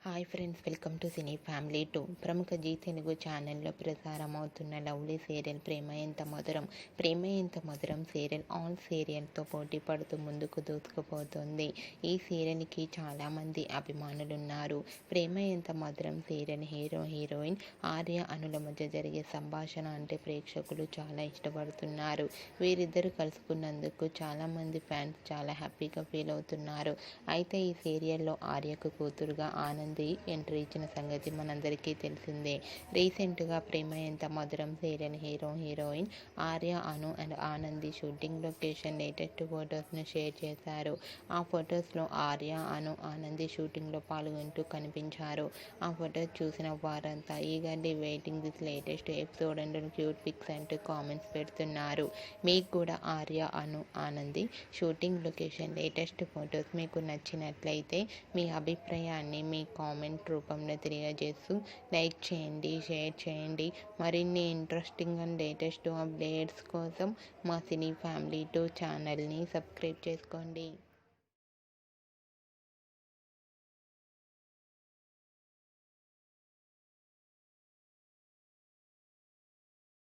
Hi friends, welcome to cine family 2. ప్రముఖ G Telugu ఛానల్లో ప్రసారమవుతున్న lovely serial ప్రేమ ఎంత మధురం. ప్రేమ ఎంత మధురం సీరియల్ ఆల్ సీరియల్తో పోటీ పడుతూ ముందుకు దూసుకుపోతుంది. ఈ సీరియల్కి చాలామంది అభిమానులున్నారు. ప్రేమ Entha Madhuram serial hero heroine Arya అనుల మధ్య జరిగే సంభాషణ అంటే ప్రేక్షకులు చాలా ఇష్టపడుతున్నారు. వీరిద్దరు కలుసుకున్నందుకు చాలామంది ఫ్యాన్స్ చాలా హ్యాపీగా ఫీల్ అవుతున్నారు. అయితే ఈ సీరియల్లో ఆర్యకు కూతురుగా ఆనంద్ ఎంట్రీ ఇచ్చిన సంగతి మనందరికీ తెలిసిందే. రీసెంట్గా Prema Entha Madhuram serial hero heroine Arya Anu and Anandi shooting location latest ఫొటోస్ను షేర్ చేశారు. ఆ ఫొటోస్లో ఆర్య అను ఆనంది షూటింగ్లో పాల్గొంటూ కనిపించారు. ఆ ఫొటోస్ చూసిన వారంతా eagerly waiting this latest episode and cute pics అంటూ కామెంట్స్ పెడుతున్నారు. మీకు కూడా Arya Anu Anandi shooting location latest photos మీకు నచ్చినట్లయితే మీ అభిప్రాయాన్ని మీ కామెంట్ రూపంలో తెలియజేస్తూ లైక్ చేయండి, షేర్ చేయండి. మరిన్ని ఇంట్రెస్టింగ్ అండ్ లేటెస్ట్ అప్డేట్స్ కోసం మా సినీ ఫ్యామిలీ 2 ఛానల్ని సబ్స్క్రైబ్ చేసుకోండి.